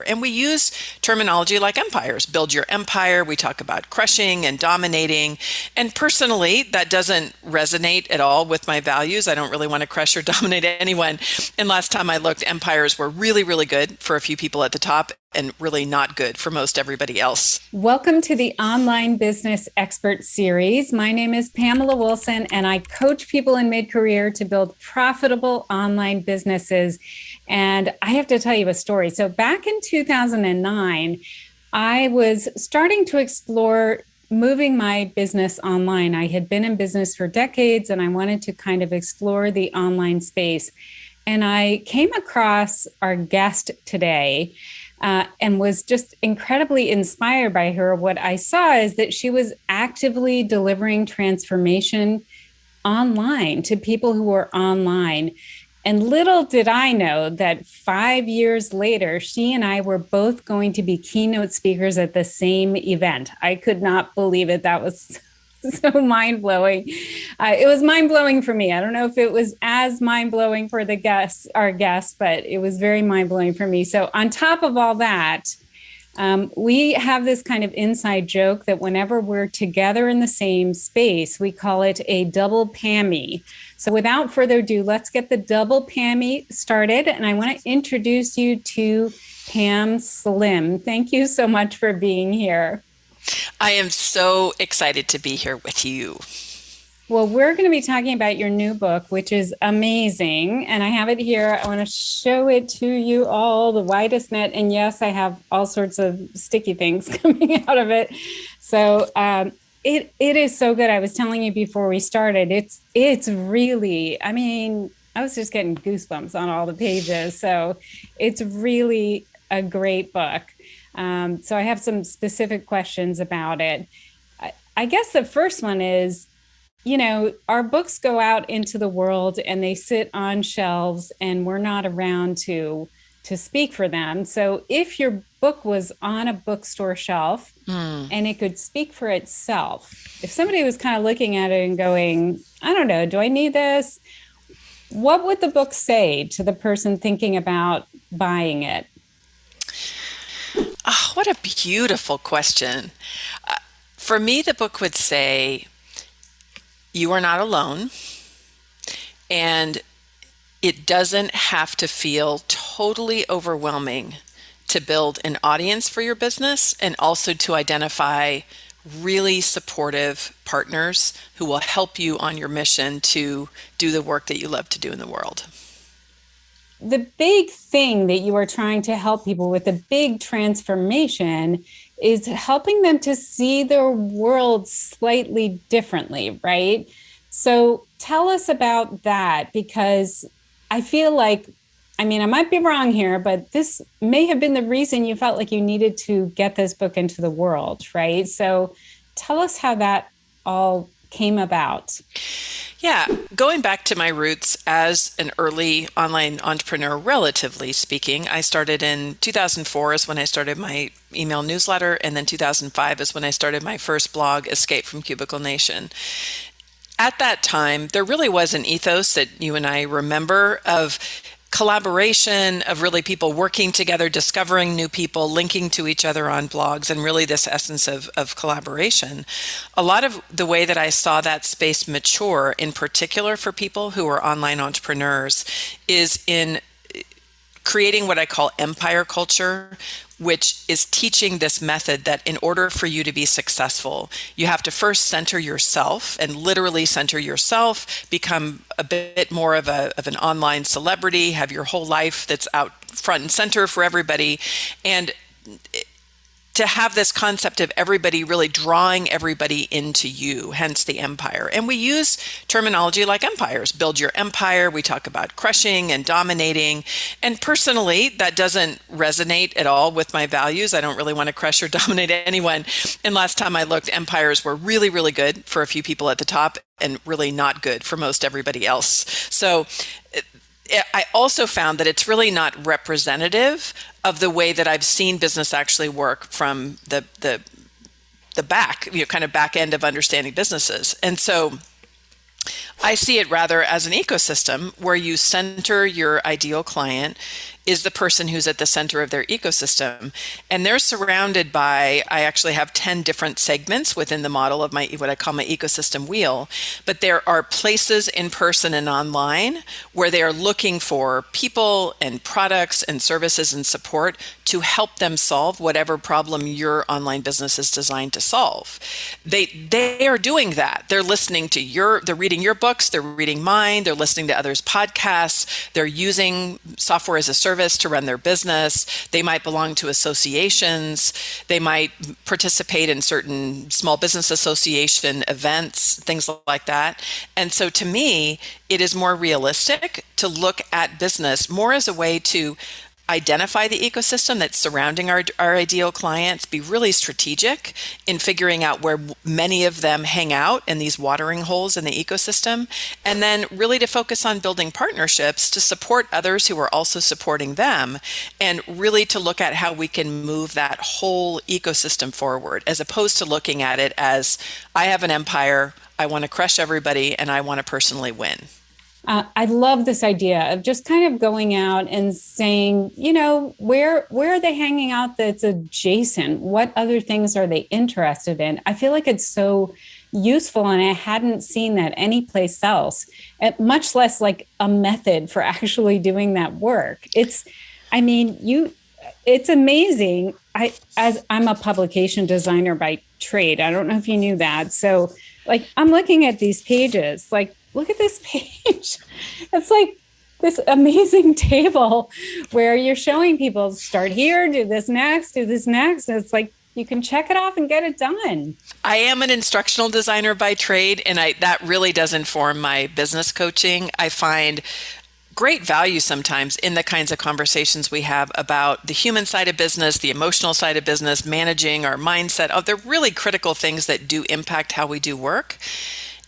And we use terminology like empires, build your empire. We talk about crushing and dominating. And personally, that doesn't resonate at all with my values. I don't really want to crush or dominate anyone. And last time I looked, empires were really, really good for a few people at the top and really not good for most everybody else. Welcome to the Online Business Expert Series. My name is Pamela Wilson, and I coach people in mid-career to build profitable online businesses. And I have to tell you a story. So back in 2009, I was starting to explore moving my business online. I had been in business for decades, and I wanted to kind of explore the online space. And I came across our guest today, and was just incredibly inspired by her. What I saw is that she was actively delivering transformation online to people who were online. And little did I know that 5 years later, she and I were both going to be keynote speakers at the same event. I could not believe it. That was so mind-blowing. It was mind-blowing for me. I don't know if it was as mind-blowing for our guests, but it was very mind-blowing for me. So on top of all that, we have this kind of inside joke that whenever we're together in the same space, we call it a double Pammy. So without further ado, let's get the double Pammy started. And I want to introduce you to Pam Slim. Thank you so much for being here. I am so excited to be here with you. Well, we're going to be talking about your new book, which is amazing. And I have it here. I want to show it to you all, the Widest Net. And yes, I have all sorts of sticky things coming out of it. So it is so good. I was telling you before we started, it's really, I mean, I was just getting goosebumps on all the pages. So it's really a great book. So I have some specific questions about it. I guess the first one is, you know, our books go out into the world and they sit on shelves and we're not around to speak for them. So if your book was on a bookstore shelf and it could speak for itself, if somebody was kind of looking at it and going, I don't know, do I need this? What would the book say to the person thinking about buying it? Oh, what a beautiful question. For me, the book would say, you are not alone, and it doesn't have to feel totally overwhelming to build an audience for your business and also to identify really supportive partners who will help you on your mission to do the work that you love to do in the world. The big thing that you are trying to help people with, the big transformation, is helping them to see their world slightly differently, right? So tell us about that, because I feel like, I mean, I might be wrong here, but this may have been the reason you felt like you needed to get this book into the world, right? So tell us how that all came about. Yeah, going back to my roots as an early online entrepreneur, relatively speaking, I started in 2004 is when I started my email newsletter, and then 2005 is when I started my first blog, Escape from Cubicle Nation. At that time, there really was an ethos that you and I remember of collaboration, of really people working together, discovering new people, linking to each other on blogs, and really this essence of collaboration. A lot of the way that I saw that space mature, in particular for people who are online entrepreneurs, is in creating what I call empire culture, which is teaching this method that in order for you to be successful, you have to first center yourself and literally center yourself, become a bit more of an online celebrity, have your whole life that's out front and center for everybody, and to have this concept of everybody really drawing everybody into you, hence the empire. And we use terminology like empires, build your empire. We talk about crushing and dominating. And personally, that doesn't resonate at all with my values. I don't really want to crush or dominate anyone. And last time I looked, empires were really, really good for a few people at the top and really not good for most everybody else. So I also found that it's really not representative of the way that I've seen business actually work from the back, kind of back end of understanding businesses. And so I see it rather as an ecosystem where you center your ideal client is the person who's at the center of their ecosystem. And they're surrounded by, I actually have 10 different segments within the model of my, what I call my ecosystem wheel. But there are places in person and online where they are looking for people and products and services and support to help them solve whatever problem your online business is designed to solve. They are doing that. They're listening to they're reading your books, they're reading mine, they're listening to others' podcasts, they're using software as a service to run their business. They might belong to associations, they might participate in certain small business association events, things like that. And so to me, it is more realistic to look at business more as a way to identify the ecosystem that's surrounding our ideal clients, be really strategic in figuring out where many of them hang out in these watering holes in the ecosystem, and then really to focus on building partnerships to support others who are also supporting them, and really to look at how we can move that whole ecosystem forward, as opposed to looking at it as, I have an empire, I want to crush everybody, and I want to personally win. I love this idea of just kind of going out and saying, where are they hanging out that's adjacent? What other things are they interested in? I feel like it's so useful, and I hadn't seen that anyplace else, much less like a method for actually doing that work. It's amazing. I'm a publication designer by trade. I don't know if you knew that. So I'm looking at these pages, look at this page. It's like this amazing table where you're showing people, start here, do this next, do this next. And it's like, you can check it off and get it done. I am an instructional designer by trade, and that really does inform my business coaching. I find great value sometimes in the kinds of conversations we have about the human side of business, the emotional side of business, managing our mindset. They're really critical things that do impact how we do work.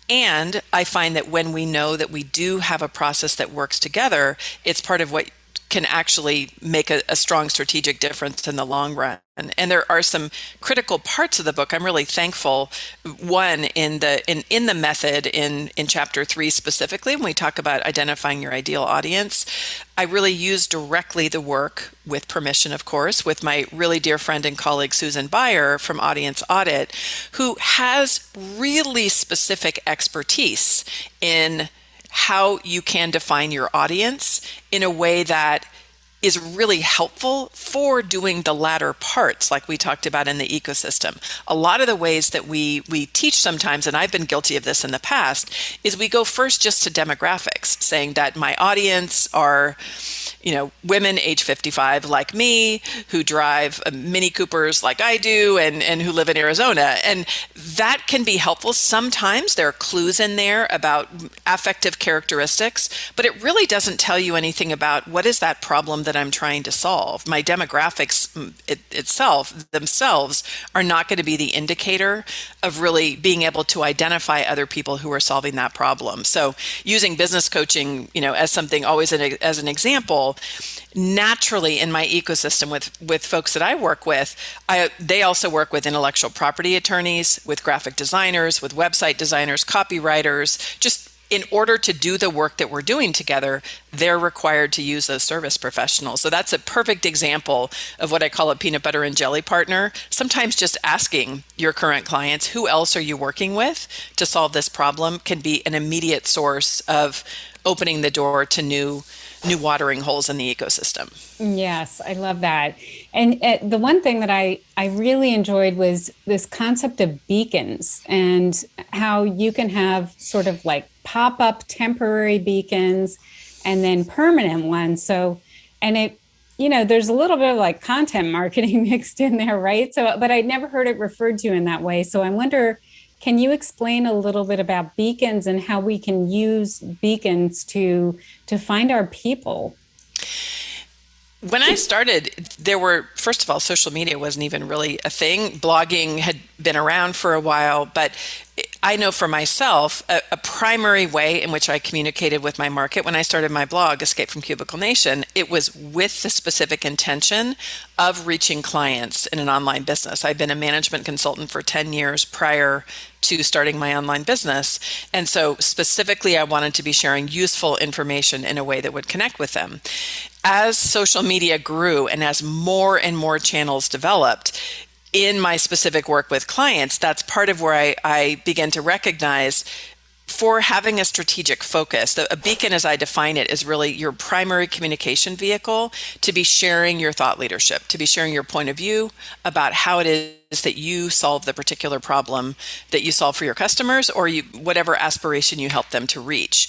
And I find that when we know that we do have a process that works together, it's part of what can actually make a strong strategic difference in the long run. And there are some critical parts of the book. I'm really thankful. One, in the method in chapter 3 specifically, when we talk about identifying your ideal audience, I really use directly the work, with permission, of course, with my really dear friend and colleague, Susan Beyer from Audience Audit, who has really specific expertise in how you can define your audience in a way that is really helpful for doing the latter parts, like we talked about in the ecosystem. A lot of the ways that we teach sometimes, and I've been guilty of this in the past, is we go first just to demographics, saying that my audience are, women age 55 like me, who drive Mini Coopers like I do, and who live in Arizona. And that can be helpful. Sometimes there are clues in there about affective characteristics, but it really doesn't tell you anything about what is that problem that I'm trying to solve. My demographics themselves are not going to be the indicator of really being able to identify other people who are solving that problem. So using business coaching, as something always as an example, naturally in my ecosystem with folks that I work with, they also work with intellectual property attorneys, with graphic designers, with website designers, copywriters. Just in order to do the work that we're doing together, they're required to use those service professionals. So that's a perfect example of what I call a peanut butter and jelly partner. Sometimes just asking your current clients, who else are you working with to solve this problem, can be an immediate source of opening the door to new watering holes in the ecosystem. Yes, I love that. And the one thing that I really enjoyed was this concept of beacons, and how you can have sort of like pop-up temporary beacons and then permanent ones. So, and there's a little bit of like content marketing mixed in there, right? So, but I'd never heard it referred to in that way. So I wonder, can you explain a little bit about beacons and how we can use beacons to find our people? When I started, first of all, social media wasn't even really a thing. Blogging had been around for a while, but I know for myself, a primary way in which I communicated with my market when I started my blog, Escape from Cubicle Nation, it was with the specific intention of reaching clients in an online business. I'd been a management consultant for 10 years prior to starting my online business. And so specifically, I wanted to be sharing useful information in a way that would connect with them. as social media grew and as more and more channels developed, in my specific work with clients, that's part of where I began to recognize for having a strategic focus. A beacon, as I define it, is really your primary communication vehicle to be sharing your thought leadership, to be sharing your point of view about how it is that you solve the particular problem that you solve for your customers, or whatever aspiration you help them to reach.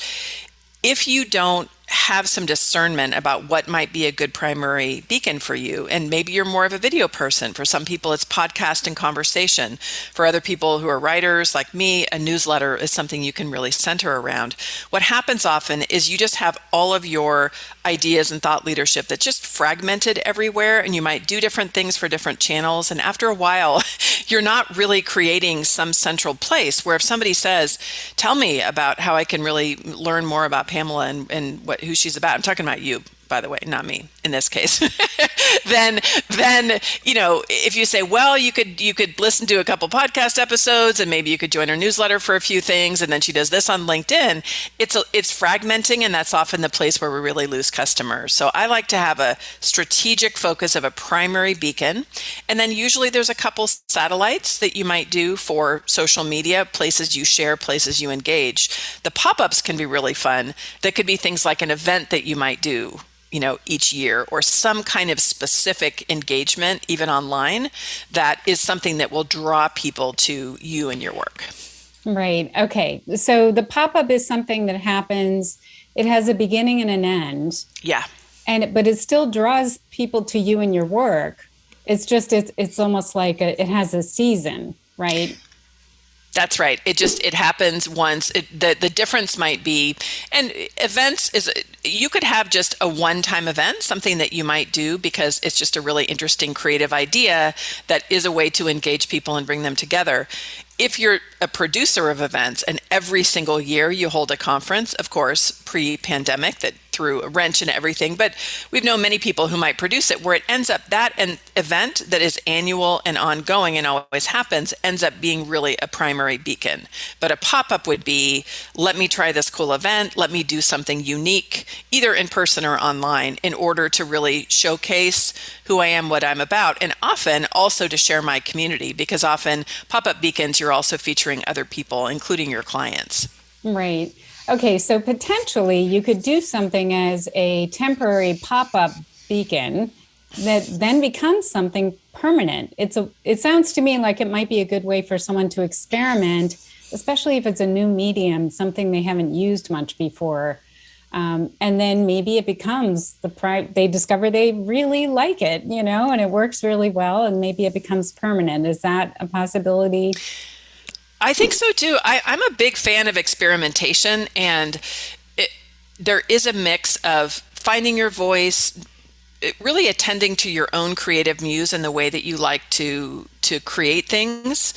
If you don't have some discernment about what might be a good primary beacon for you, and maybe you're more of a video person. For some people, it's podcast and conversation. For other people who are writers like me, a newsletter is something you can really center around. What happens often is you just have all of your ideas and thought leadership that's just fragmented everywhere, and you might do different things for different channels. And after a while, you're not really creating some central place where if somebody says, tell me about how I can really learn more about Pamela and who she's about. I'm talking about you, by the way, not me in this case. then if you say, well, you could listen to a couple podcast episodes and maybe you could join her newsletter for a few things, and then she does this on LinkedIn. It's fragmenting, and that's often the place where we really lose customers. So I like to have a strategic focus of a primary beacon, and then usually there's a couple satellites that you might do for social media, places you share, places you engage. The pop-ups can be really fun. That could be things like an event that you might do each year, or some kind of specific engagement, even online, that is something that will draw people to you and your work. Right. Okay. So the pop-up is something that happens, it has a beginning and an end. Yeah. But it still draws people to you and your work. It's just, it's almost like it has a season, right? That's right. It happens once. The difference might be, and events is, you could have just a one-time event, something that you might do because it's just a really interesting creative idea that is a way to engage people and bring them together. If you're a producer of events and every single year you hold a conference, of course, pre-pandemic, that threw a wrench into everything, but we've known many people who might produce it where it ends up that an event that is annual and ongoing and always happens ends up being really a primary beacon. But a pop-up would be, let me try this cool event, let me do something unique, either in person or online, in order to really showcase who I am, what I'm about, and often also to share my community, because often pop-up beacons, you're also featuring other people, including your clients. Right. Okay, so potentially you could do something as a temporary pop-up beacon that then becomes something permanent. It sounds to me like it might be a good way for someone to experiment, especially if it's a new medium, something they haven't used much before. And then maybe it becomes they discover they really like it, and it works really well, and maybe it becomes permanent. Is that a possibility? I think so too. I'm a big fan of experimentation, and there is a mix of finding your voice, really attending to your own creative muse and the way that you like to create things,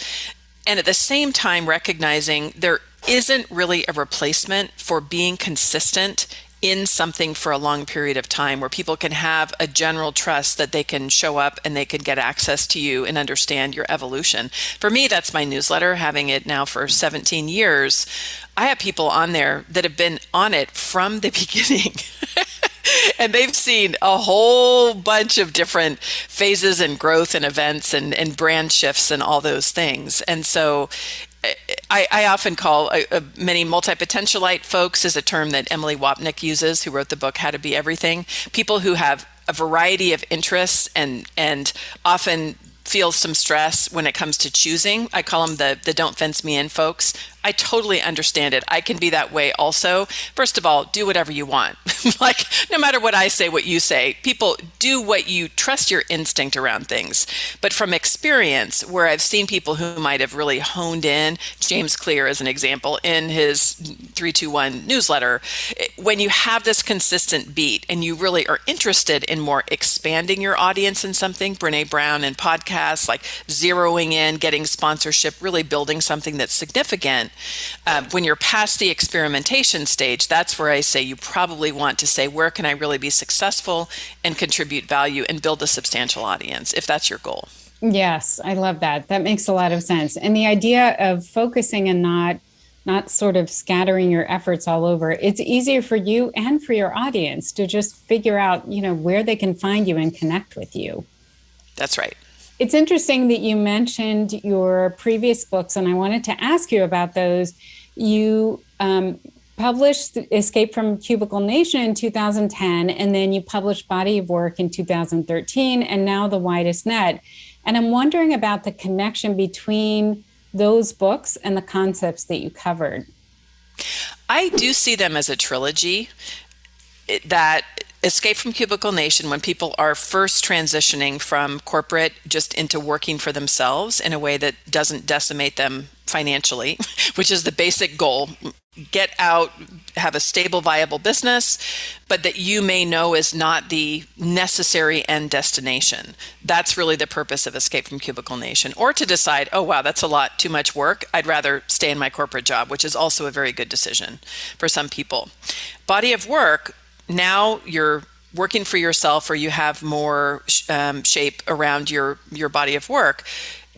and at the same time recognizing there isn't really a replacement for being consistent in something for a long period of time, where people can have a general trust that they can show up and they can get access to you and understand your evolution. For me, that's my newsletter, having it now for 17 years. I have people on there that have been on it from the beginning. And they've seen a whole bunch of different phases and growth and events and brand shifts and all those things. And so I often call many multi-potentialite folks, is a term that Emily Wapnick uses, who wrote the book How to Be Everything. People who have a variety of interests and often feel some stress when it comes to choosing. I call them the don't fence me in folks. I totally understand it. I can be that way also. First of all, do whatever you want. Like, no matter what I say, what you say, people do what you trust your instinct around things. But from experience, where I've seen people who might have really honed in, James Clear as an example, in his 321 newsletter, when you have this consistent beat and you really are interested in more expanding your audience in something, Brene Brown and podcasts, like zeroing in, getting sponsorship, really building something that's significant. When you're past the experimentation stage, that's where I say you probably want to say, where can I really be successful and contribute value and build a substantial audience, if that's your goal. Yes, I love that. That makes a lot of sense. And the idea of focusing and not not sort of scattering your efforts all over. It's easier for you and for your audience to just figure out, where they can find you and connect with you. That's right. It's interesting that you mentioned your previous books, and I wanted to ask you about those. You published Escape from Cubicle Nation in 2010, and then you published Body of Work in 2013, and now The Widest Net. And I'm wondering about the connection between those books and the concepts that you covered. I do see them as a trilogy. That Escape from Cubicle Nation, when people are first transitioning from corporate just into working for themselves in a way that doesn't decimate them financially, which is the basic goal. Get out, have a stable, viable business, but that you may know is not the necessary end destination. That's really the purpose of Escape from Cubicle Nation. Or to decide, oh, wow, that's a lot too much work. I'd rather stay in my corporate job, which is also a very good decision for some people. Body of Work, now you're working for yourself or you have more shape around your body of work.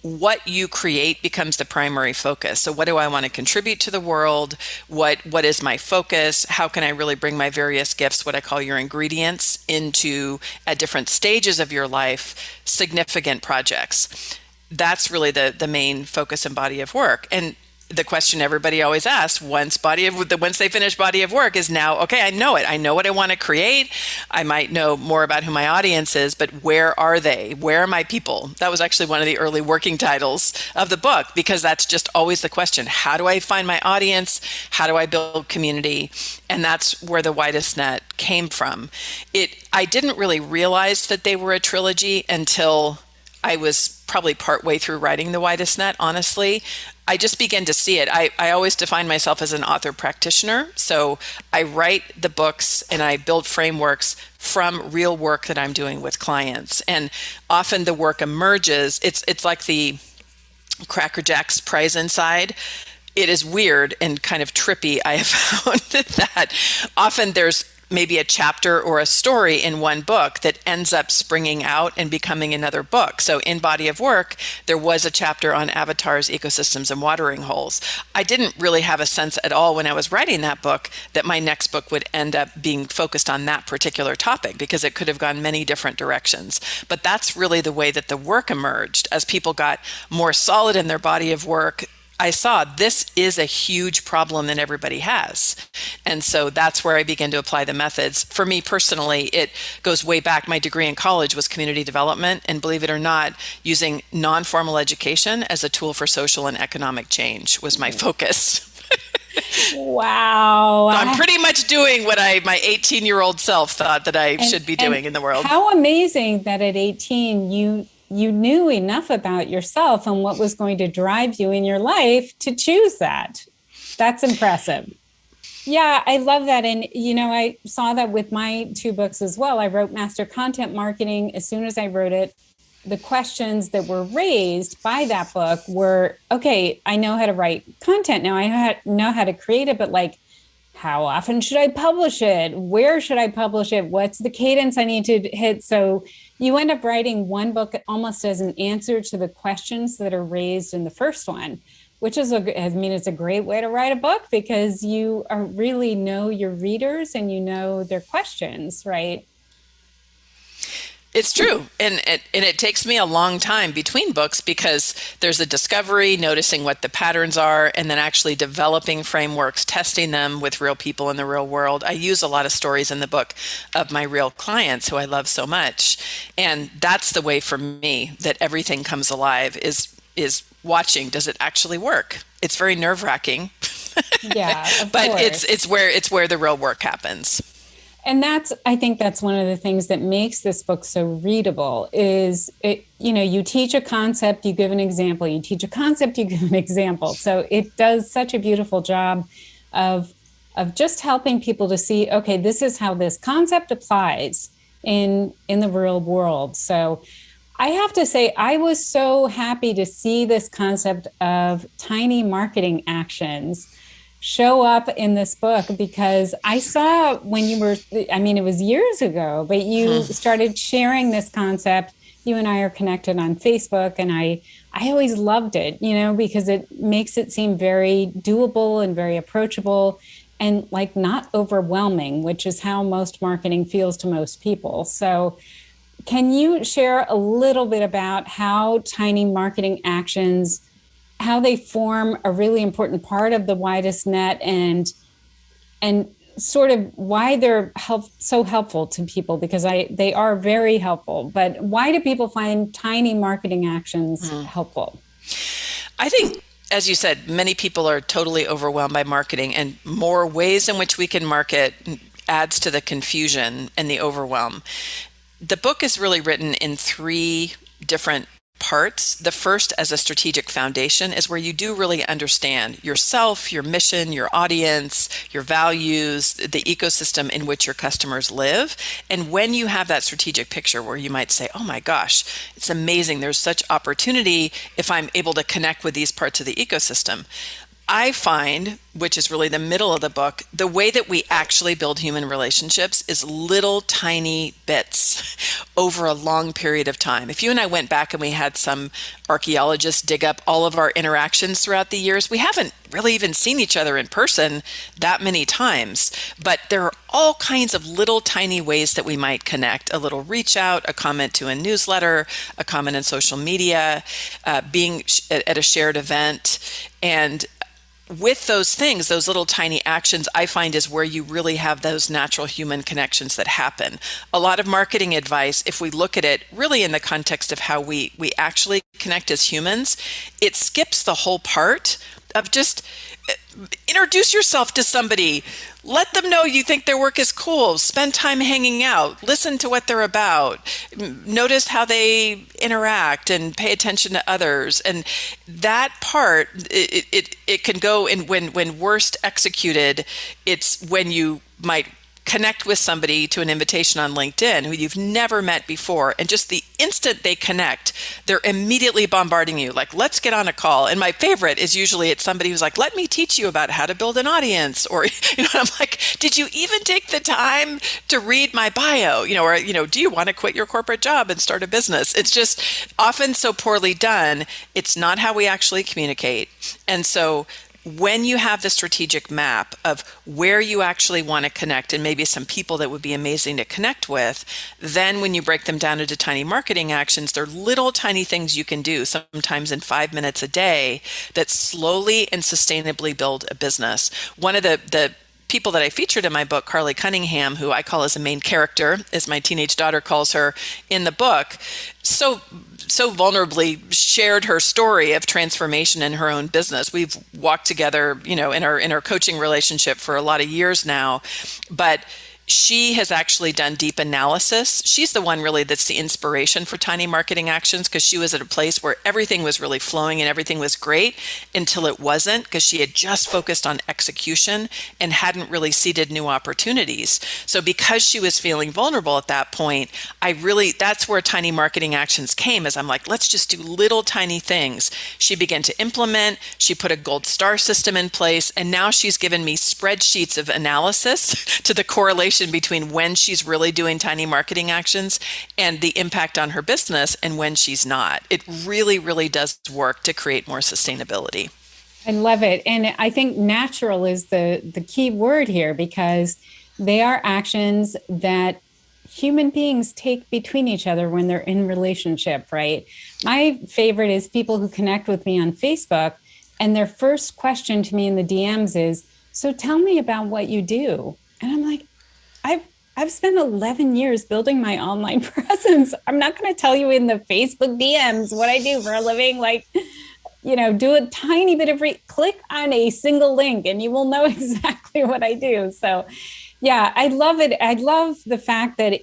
What you create becomes the primary focus. So what do I want to contribute to the world? What is my focus? How can I really bring my various gifts, what I call your ingredients, into, at different stages of your life, significant projects? That's really the main focus and body of work. And the question everybody always asks once they finish Body of Work is now, okay, I know it. I know what I want to create. I might know more about who my audience is, but where are they? Where are my people? That was actually one of the early working titles of the book, because that's just always the question. How do I find my audience? How do I build community? And that's where the Widest Net came from. I didn't really realize that they were a trilogy until I was probably partway through writing the Widest Net, honestly. I just began to see it. I always define myself as an author practitioner. So I write the books and I build frameworks from real work that I'm doing with clients. And often the work emerges. It's like the Cracker Jack's prize inside. It is weird and kind of trippy. I have found that often there's maybe a chapter or a story in one book that ends up springing out and becoming another book. So in Body of Work, there was a chapter on avatars, ecosystems, and watering holes. I didn't really have a sense at all when I was writing that book that my next book would end up being focused on that particular topic, because it could have gone many different directions. But that's really the way that the work emerged. As people got more solid in their body of work, I saw this is a huge problem that everybody has. And so that's where I began to apply the methods. For me personally, it goes way back. My degree in college was community development, and believe it or not, using non-formal education as a tool for social and economic change was my focus. Wow. So I'm pretty much doing what my 18-year-old self thought that I should be doing in the world. How amazing that at 18 you knew enough about yourself and what was going to drive you in your life to choose that. That's impressive. Yeah, I love that. And, I saw that with my two books as well. I wrote Master Content Marketing. As soon as I wrote it, the questions that were raised by that book were, okay, I know how to write content now. I know how to create it, but how often should I publish it? Where should I publish it? What's the cadence I need to hit? So you end up writing one book almost as an answer to the questions that are raised in the first one, which is, it's a great way to write a book, because you really know your readers and you know their questions, right? It's true. And it takes me a long time between books, because there's a discovery, noticing what the patterns are, and then actually developing frameworks, testing them with real people in the real world. I use a lot of stories in the book of my real clients who I love so much. And that's the way for me that everything comes alive is watching. Does it actually work? It's very nerve-wracking. Yeah, but it's where the real work happens. And I think that's one of the things that makes this book so readable is, you teach a concept, you give an example, you teach a concept, you give an example. So it does such a beautiful job of just helping people to see, okay, this is how this concept applies in the real world. So I have to say, I was so happy to see this concept of tiny marketing actions show up in this book, because I saw when you were, it was years ago, but you started sharing this concept you and I are connected on Facebook, and I always loved it, because it makes it seem very doable and very approachable and like not overwhelming, which is how most marketing feels to most people. So, can you share a little bit about how tiny marketing actions, how they form a really important part of the widest net, and sort of why they're so helpful to people? Because they are very helpful, but why do people find tiny marketing actions helpful? I think, as you said, many people are totally overwhelmed by marketing, and more ways in which we can market adds to the confusion and the overwhelm. The book is really written in three different parts. The first, as a strategic foundation, is where you do really understand yourself, your mission, your audience, your values, the ecosystem in which your customers live. And when you have that strategic picture where you might say, oh my gosh, it's amazing, there's such opportunity if I'm able to connect with these parts of the ecosystem. I find, which is really the middle of the book, the way that we actually build human relationships is little tiny bits over a long period of time. If you and I went back and we had some archaeologists dig up all of our interactions throughout the years, we haven't really even seen each other in person that many times. But there are all kinds of little tiny ways that we might connect. A little reach out, a comment to a newsletter, a comment on social media, being at a shared event. And with those things, those little tiny actions, I find is where you really have those natural human connections that happen. A lot of marketing advice, if we look at it really in the context of how we actually connect as humans, it skips the whole part of just introduce yourself to somebody. Let them know you think their work is cool. Spend time hanging out. Listen to what they're about. Notice how they interact and pay attention to others. And that part, it can go in when worst executed. It's when you might connect with somebody to an invitation on LinkedIn who you've never met before. And just the instant they connect, they're immediately bombarding you. Like, let's get on a call. And my favorite is usually it's somebody who's like, let me teach you about how to build an audience. Or, I'm like, did you even take the time to read my bio? Or, do you want to quit your corporate job and start a business? It's just often so poorly done. It's not how we actually communicate. And so when you have the strategic map of where you actually want to connect and maybe some people that would be amazing to connect with, then when you break them down into tiny marketing actions, they're little tiny things you can do, sometimes in 5 minutes a day, that slowly and sustainably build a business. One of the people that I featured in my book, Carly Cunningham, who I call as a main character, as my teenage daughter calls her in the book, so vulnerably shared her story of transformation in her own business. We've walked together, in our coaching relationship for a lot of years now, but she has actually done deep analysis. She's the one really that's the inspiration for tiny marketing actions, because she was at a place where everything was really flowing and everything was great until it wasn't, because she had just focused on execution and hadn't really seeded new opportunities. So because she was feeling vulnerable at that point, that's where tiny marketing actions came, as I'm like, let's just do little tiny things. She began to implement, she put a gold star system in place, and now she's given me spreadsheets of analysis to the correlation between when she's really doing tiny marketing actions and the impact on her business and when she's not. It really, really does work to create more sustainability. I love it. And I think natural is the key word here, because they are actions that human beings take between each other when they're in relationship, right? My favorite is people who connect with me on Facebook, and their first question to me in the DMs is, so tell me about what you do. And I'm like, I've spent 11 years building my online presence. I'm not going to tell you in the Facebook DMs what I do for a living. Like, do a tiny bit of click on a single link and you will know exactly what I do. So yeah, I love it. I love the fact that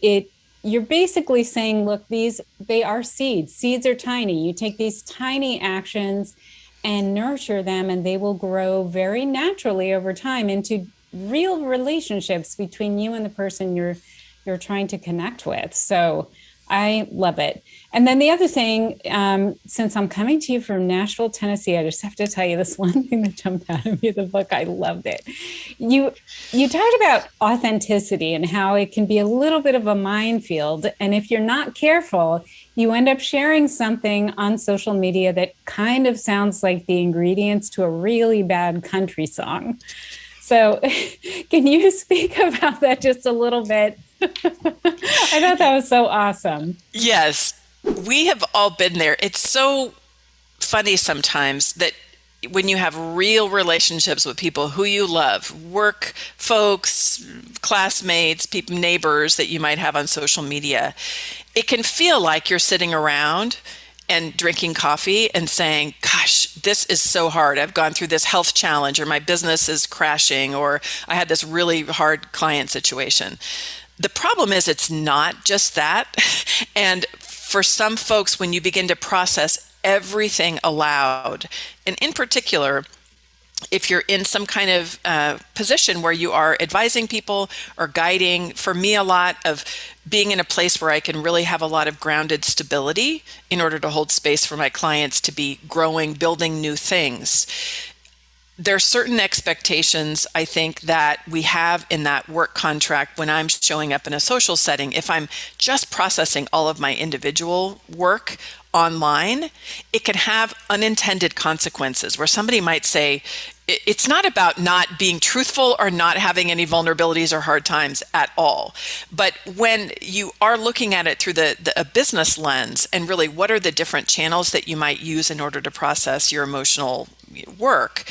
you're basically saying, look, they are seeds. Seeds are tiny. You take these tiny actions and nurture them, and they will grow very naturally over time into real relationships between you and the person you're trying to connect with. So I love it. And then the other thing, since I'm coming to you from Nashville, Tennessee, I just have to tell you this one thing that jumped out of me, the book. I loved it. You talked about authenticity and how it can be a little bit of a minefield. And if you're not careful, you end up sharing something on social media that kind of sounds like the ingredients to a really bad country song. So, can you speak about that just a little bit? I thought that was so awesome. Yes, we have all been there. It's so funny sometimes that when you have real relationships with people who you love, work folks, classmates, people, neighbors that you might have on social media, it can feel like you're sitting around and drinking coffee and saying, gosh, this is so hard. I've gone through this health challenge, or my business is crashing, or I had this really hard client situation. The problem is it's not just that. And for some folks, when you begin to process everything aloud, and in particular, if you're in some kind of position where you are advising people or guiding, for me, a lot of being in a place where I can really have a lot of grounded stability in order to hold space for my clients to be growing, building new things. There are certain expectations, I think, that we have in that work contract when I'm showing up in a social setting. If I'm just processing all of my individual work online, it can have unintended consequences where somebody might say, it's not about not being truthful or not having any vulnerabilities or hard times at all. But when you are looking at it through a business lens, and really what are the different channels that you might use in order to process your emotional work,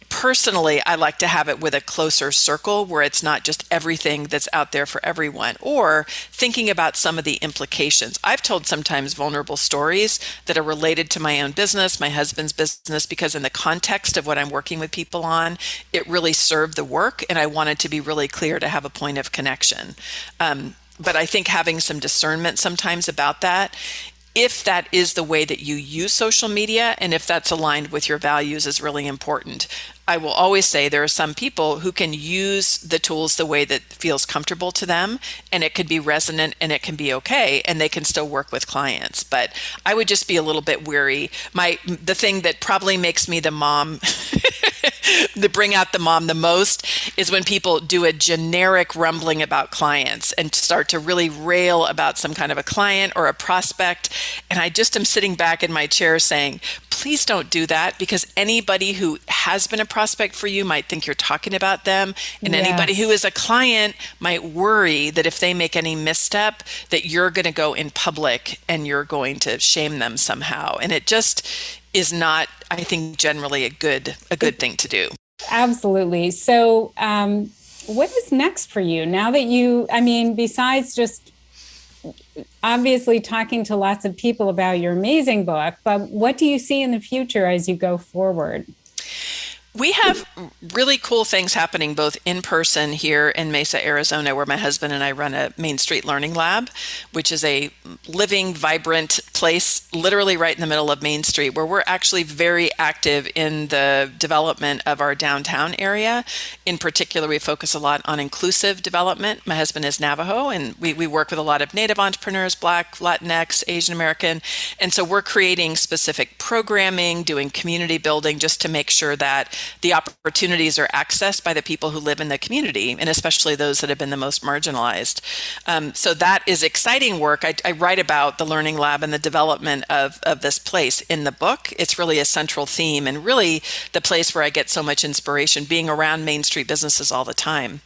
personally, I like to have it with a closer circle where it's not just everything that's out there for everyone, or thinking about some of the implications. I've told sometimes vulnerable stories that are related to my own business, my husband's business, because in the context of what I'm working with people on, it really served the work, and I wanted to be really clear to have a point of connection. But I think having some discernment sometimes about that, if that is the way that you use social media and if that's aligned with your values, is really important. I will always say there are some people who can use the tools the way that feels comfortable to them, and it can be resonant and it can be okay, and they can still work with clients. But I would just be a little bit weary. The thing that probably makes me the mom to bring out the mom the most is when people do a generic rumbling about clients and start to really rail about some kind of a client or a prospect. And I just am sitting back in my chair saying, please don't do that, because anybody who has been a prospect for you might think you're talking about them. And Yes. Anybody who is a client might worry that if they make any misstep, that you're going to go in public and you're going to shame them somehow. And it just is not, I think, generally a good thing to do. Absolutely. So, what is next for you now that besides just obviously talking to lots of people about your amazing book, but what do you see in the future as you go forward? We have really cool things happening both in person here in Mesa, Arizona, where my husband and I run a Main Street Learning Lab, which is a living, vibrant place literally right in the middle of Main Street, where we're actually very active in the development of our downtown area. In particular, we focus a lot on inclusive development. My husband is Navajo, and we work with a lot of Native entrepreneurs, Black, Latinx, Asian American. And so we're creating specific programming, doing community building, just to make sure that the opportunities are accessed by the people who live in the community, and especially those that have been the most marginalized. So that is exciting work. I write about the Learning Lab and the development of this place in the book. It's really a central theme, and really the place where I get so much inspiration, being around Main Street businesses all the time.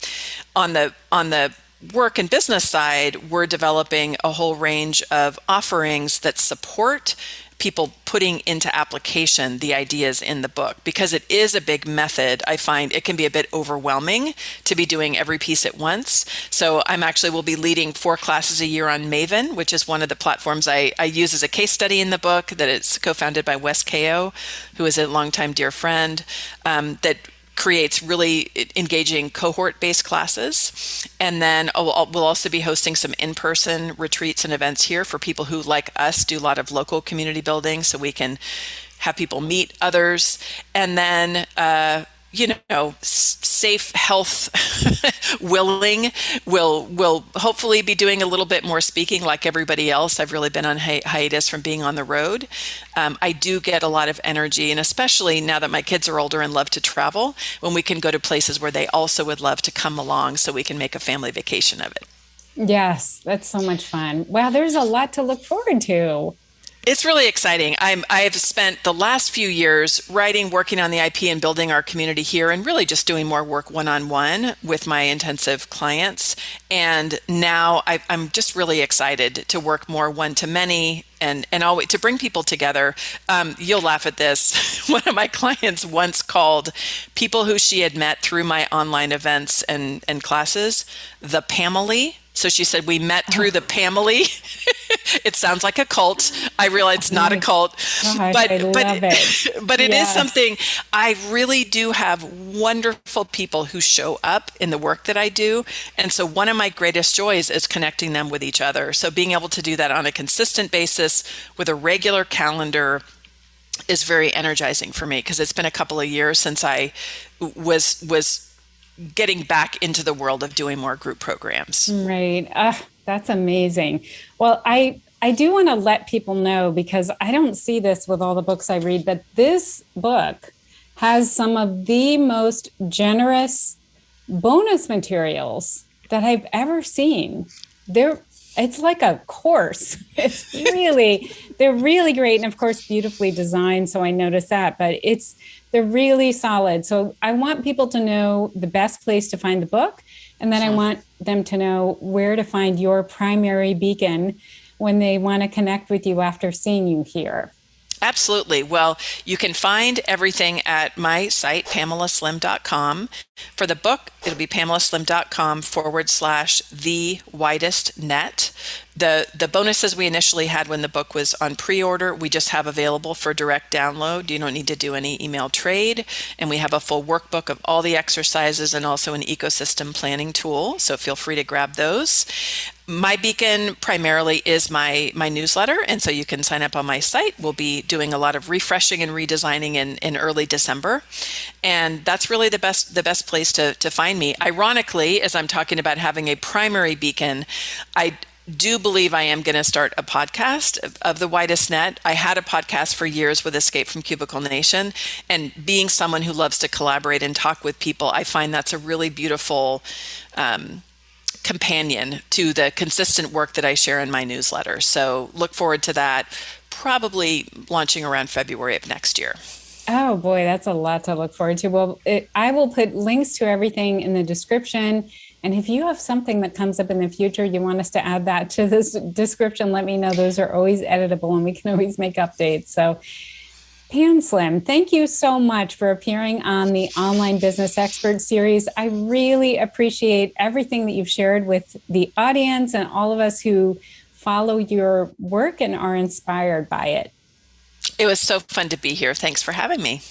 On the work and business side, we're developing a whole range of offerings that support people putting into application the ideas in the book, because it is a big method. I find it can be a bit overwhelming to be doing every piece at once. So will be leading 4 classes a year on Maven, which is one of the platforms I use as a case study in the book, that it's co-founded by Wes Ko, who is a longtime dear friend, that creates really engaging cohort-based classes. And then we'll also be hosting some in-person retreats and events here for people who, like us, do a lot of local community building, so we can have people meet others. And then, safe, health willing, will hopefully be doing a little bit more speaking like everybody else. I've really been on hiatus from being on the road. I do get a lot of energy, and especially now that my kids are older and love to travel, when we can go to places where they also would love to come along, so we can make a family vacation of it. Yes, that's so much fun. Wow, there's a lot to look forward to. It's really exciting. I've spent the last few years writing, working on the IP and building our community here and really just doing more work one-on-one with my intensive clients. And now I'm just really excited to work more one-to-many and always to bring people together. You'll laugh at this. One of my clients once called people who she had met through my online events and classes the Pamela. So she said, we met through the Pamela. It sounds like a cult. I realize it's Oh not a my cult, gosh, I love it. but it is Yes. something. I really do have wonderful people who show up in the work that I do. And so one of my greatest joys is connecting them with each other. So being able to do that on a consistent basis with a regular calendar is very energizing for me because it's been a couple of years since I was getting back into the world of doing more group programs. Right. That's amazing. Well, I do want to let people know because I don't see this with all the books I read, but this book has some of the most generous bonus materials that I've ever seen. They're it's like a course. They're really great. And of course, beautifully designed. So I noticed that, but they're really solid. So I want people to know the best place to find the book. And then I want them to know where to find your primary beacon when they want to connect with you after seeing you here. Absolutely. Well, you can find everything at my site, pamelaslim.com. For the book, it'll be pamelaslim.com/the widest net. The bonuses we initially had when the book was on pre-order, we just have available for direct download. You don't need to do any email trade. And we have a full workbook of all the exercises and also an ecosystem planning tool. So feel free to grab those. My beacon primarily is my newsletter, and so you can sign up on my site. We'll be doing a lot of refreshing and redesigning in early December, and that's really the best place to find me. Ironically, as I'm talking about having a primary beacon, I do believe I am going to start a podcast of the Widest Net. I had a podcast for years with Escape from Cubicle Nation, and being someone who loves to collaborate and talk with people, I find that's a really beautiful companion to the consistent work that I share in my newsletter. So look forward to that, probably launching around February of next year. Oh boy, that's a lot to look forward to. Well, I will put links to everything in the description. And if you have something that comes up in the future, you want us to add that to this description, let me know. Those are always editable and we can always make updates. So Pam Slim, thank you so much for appearing on the Online Business Expert Series. I really appreciate everything that you've shared with the audience and all of us who follow your work and are inspired by it. It was so fun to be here. Thanks for having me.